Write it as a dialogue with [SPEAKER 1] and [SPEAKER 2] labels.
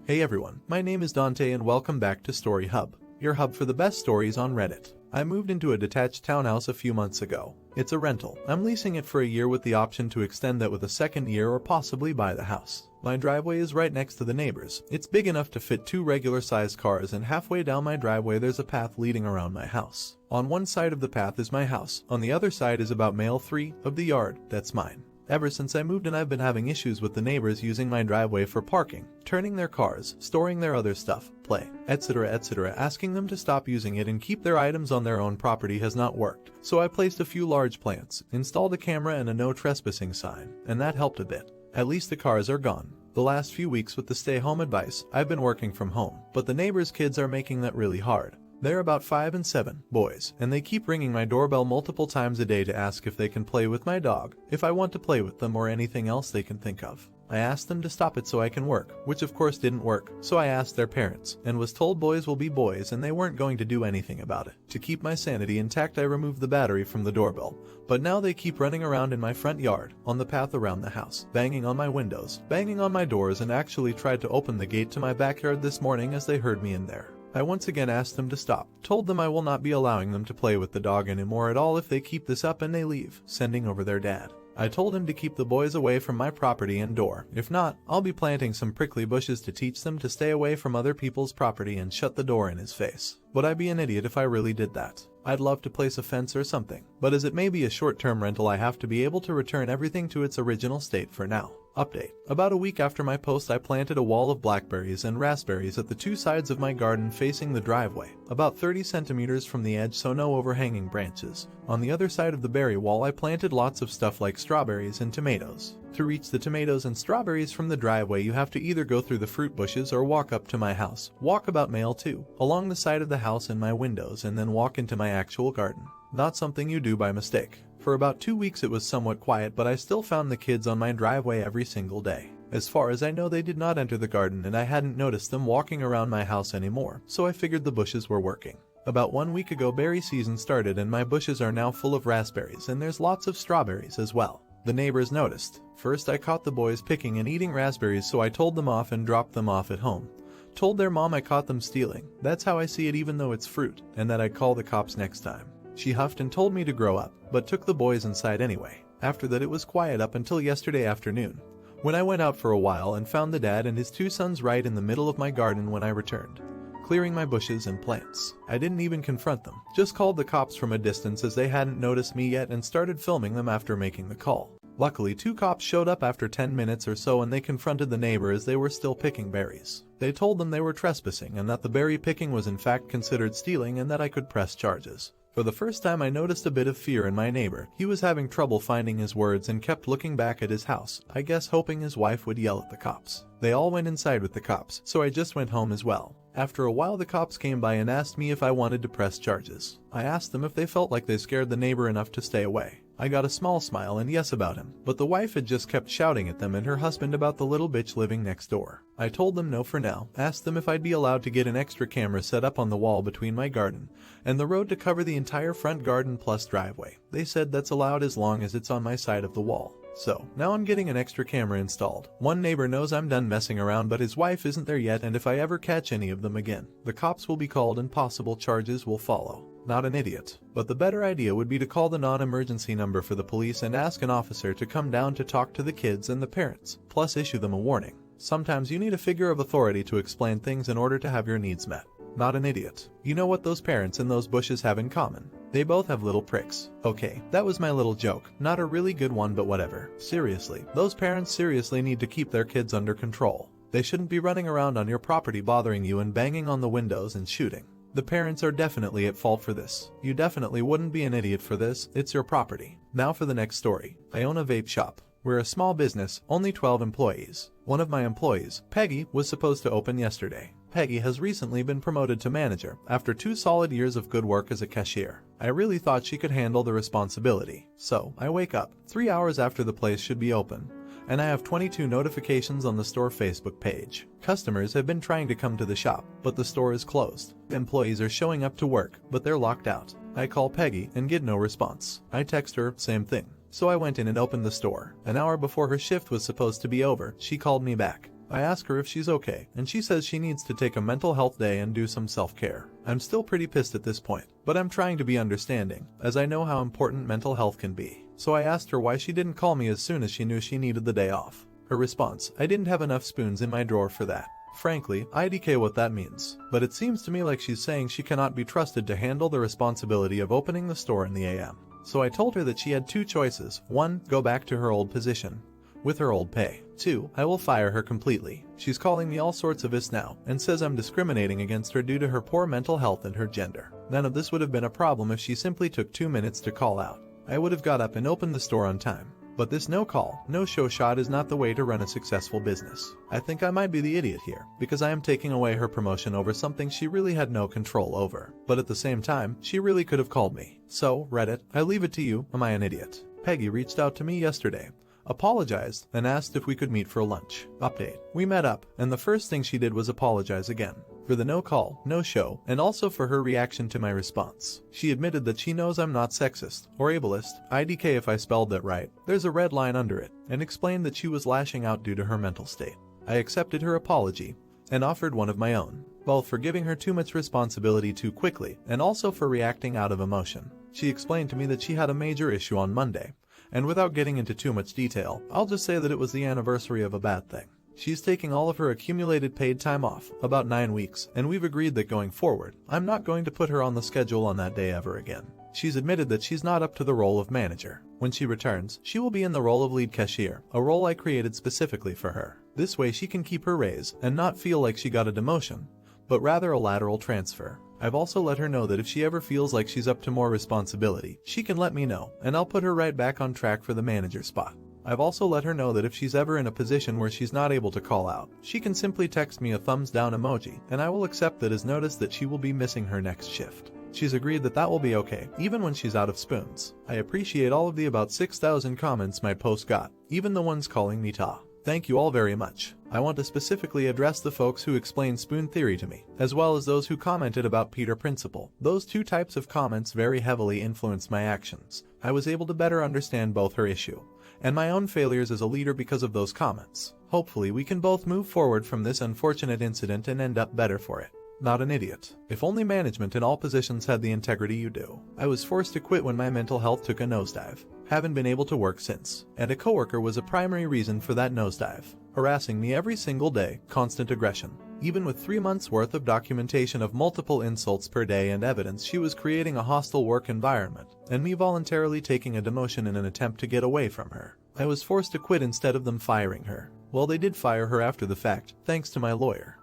[SPEAKER 1] Hey everyone, my name is Dante and welcome back to Story Hub, your hub for the best stories on Reddit. I moved into a detached townhouse a few months ago. It's a rental. I'm leasing it for a year with the option to extend that with a second year or possibly buy the house. My driveway is right next to the neighbors. It's big enough to fit 2 regular-sized cars, and halfway down my driveway there's a path leading around my house. On one side of the path is my house, on the other side is about mile 3 of the yard, that's mine. Ever since I moved in, I've been having issues with the neighbors using my driveway for parking, turning their cars, storing their other stuff, play, etc. Asking them to stop using it and keep their items on their own property has not worked. So I placed a few large plants, installed a camera and a no trespassing sign, and that helped a bit. At least the cars are gone. The last few weeks with the stay-home advice, I've been working from home, but the neighbors' kids are making that really hard. They're about 5 and 7, boys, and they keep ringing my doorbell multiple times a day to ask if they can play with my dog, if I want to play with them, or anything else they can think of. I asked them to stop it so I can work, which of course didn't work, so I asked their parents, and was told boys will be boys and they weren't going to do anything about it. To keep my sanity intact, I removed the battery from the doorbell, but now they keep running around in my front yard, on the path around the house, banging on my windows, banging on my doors, and actually tried to open the gate to my backyard this morning as they heard me in there. I once again asked them to stop, told them I will not be allowing them to play with the dog anymore at all if they keep this up, and they leave, sending over their dad. I told him to keep the boys away from my property and door. If not, I'll be planting some prickly bushes to teach them to stay away from other people's property and shut the door in his face. Would I be an idiot if I really did that? I'd love to place a fence or something, but as it may be a short-term rental, I have to be able to return everything to its original state for now. Update. About a week after my post, I planted a wall of blackberries and raspberries at the 2 sides of my garden facing the driveway, about 30 centimeters from the edge so no overhanging branches. On the other side of the berry wall, I planted lots of stuff like strawberries and tomatoes. To reach the tomatoes and strawberries from the driveway, you have to either go through the fruit bushes or walk up to my house, walk about mile 2, along the side of the house and my windows, and then walk into my actual garden. Not something you do by mistake. For about 2 weeks it was somewhat quiet, but I still found the kids on my driveway every single day. As far as I know, they did not enter the garden, and I hadn't noticed them walking around my house anymore, so I figured the bushes were working. About 1 week ago, berry season started and my bushes are now full of raspberries, and there's lots of strawberries as well. The neighbors noticed. First I caught the boys picking and eating raspberries, so I told them off and dropped them off at home. Told their mom I caught them stealing. That's how I see it, even though it's fruit, and that I'd call the cops next time. She huffed and told me to grow up, but took the boys inside anyway. After that it was quiet up until yesterday afternoon, when I went out for a while and found the dad and his 2 sons right in the middle of my garden when I returned, clearing my bushes and plants. I didn't even confront them, just called the cops from a distance as they hadn't noticed me yet, and started filming them after making the call. Luckily 2 cops showed up after 10 minutes or so, and they confronted the neighbor as they were still picking berries. They told them they were trespassing and that the berry picking was in fact considered stealing and that I could press charges. For the first time I noticed a bit of fear in my neighbor. He was having trouble finding his words and kept looking back at his house, I guess hoping his wife would yell at the cops. They all went inside with the cops, so I just went home as well. After a while the cops came by and asked me if I wanted to press charges. I asked them if they felt like they scared the neighbor enough to stay away. I got a small smile and yes about him, but the wife had just kept shouting at them and her husband about the little bitch living next door. I told them no for now, asked them if I'd be allowed to get an extra camera set up on the wall between my garden and the road to cover the entire front garden plus driveway. They said that's allowed as long as it's on my side of the wall. So, now I'm getting an extra camera installed. One neighbor knows I'm done messing around, but his wife isn't there yet, and if I ever catch any of them again, the cops will be called and possible charges will follow. Not an idiot. But the better idea would be to call the non-emergency number for the police and ask an officer to come down to talk to the kids and the parents, plus issue them a warning. Sometimes you need a figure of authority to explain things in order to have your needs met. Not an idiot. You know what those parents in those bushes have in common? They both have little pricks. Okay, that was my little joke. Not a really good one, but whatever. Seriously, those parents seriously need to keep their kids under control. They shouldn't be running around on your property bothering you and banging on the windows and shooting. The parents are definitely at fault for this. You definitely wouldn't be an idiot for this. It's your property. Now for the next story. I own a vape shop. We're a small business, only 12 employees. One of my employees, Peggy, was supposed to open yesterday. Peggy has recently been promoted to manager after 2 solid years of good work as a cashier. I really thought she could handle the responsibility. So, I wake up 3 hours after the place should be open, and I have 22 notifications on the store Facebook page. Customers have been trying to come to the shop, but the store is closed. Employees are showing up to work, but they're locked out. I call Peggy and get no response. I text her, same thing. So I went in and opened the store. An hour before her shift was supposed to be over, she called me back. I ask her if she's okay, and she says she needs to take a mental health day and do some self-care. I'm still pretty pissed at this point, but I'm trying to be understanding, as I know how important mental health can be. So I asked her why she didn't call me as soon as she knew she needed the day off. Her response: I didn't have enough spoons in my drawer for that. Frankly, IDK what that means, but it seems to me like she's saying she cannot be trusted to handle the responsibility of opening the store in the AM. So I told her that she had two choices: 1, go back to her old position, with her old pay. 2, I will fire her completely. She's calling me all sorts of this now, and says I'm discriminating against her due to her poor mental health and her gender. None of this would have been a problem if she simply took 2 minutes to call out. I would have got up and opened the store on time. But this no-call, no-show shot is not the way to run a successful business. I think I might be the idiot here, because I am taking away her promotion over something she really had no control over. But at the same time, she really could have called me. So, Reddit, I leave it to you, am I an idiot? Peggy reached out to me yesterday, apologized, and asked if we could meet for lunch. Update: we met up, and the first thing she did was apologize again. For the no-call, no-show, and also for her reaction to my response. She admitted that she knows I'm not sexist or ableist, IDK if I spelled that right, there's a red line under it, and explained that she was lashing out due to her mental state. I accepted her apology, and offered one of my own, both for giving her too much responsibility too quickly, and also for reacting out of emotion. She explained to me that she had a major issue on Monday, and without getting into too much detail, I'll just say that it was the anniversary of a bad thing. She's taking all of her accumulated paid time off, about 9 weeks, and we've agreed that going forward, I'm not going to put her on the schedule on that day ever again. She's admitted that she's not up to the role of manager. When she returns, she will be in the role of lead cashier, a role I created specifically for her. This way she can keep her raise and not feel like she got a demotion, but rather a lateral transfer. I've also let her know that if she ever feels like she's up to more responsibility, she can let me know, and I'll put her right back on track for the manager spot. I've also let her know that if she's ever in a position where she's not able to call out, she can simply text me a thumbs down emoji, and I will accept that as notice that she will be missing her next shift. She's agreed that that will be okay, even when she's out of spoons. I appreciate all of the about 6,000 comments my post got, even the ones calling me Ta. Thank you all very much. I want to specifically address the folks who explained spoon theory to me, as well as those who commented about Peter Principle. Those two types of comments very heavily influenced my actions. I was able to better understand both her issue and my own failures as a leader because of those comments. Hopefully we can both move forward from this unfortunate incident and end up better for it. Not an idiot. If only management in all positions had the integrity you do. I was forced to quit when my mental health took a nosedive. Haven't been able to work since. And a coworker was a primary reason for that nosedive. Harassing me every single day, constant aggression. Even with 3 months worth of documentation of multiple insults per day and evidence she was creating a hostile work environment, and me voluntarily taking a demotion in an attempt to get away from her. I was forced to quit instead of them firing her. Well, they did fire her after the fact, thanks to my lawyer.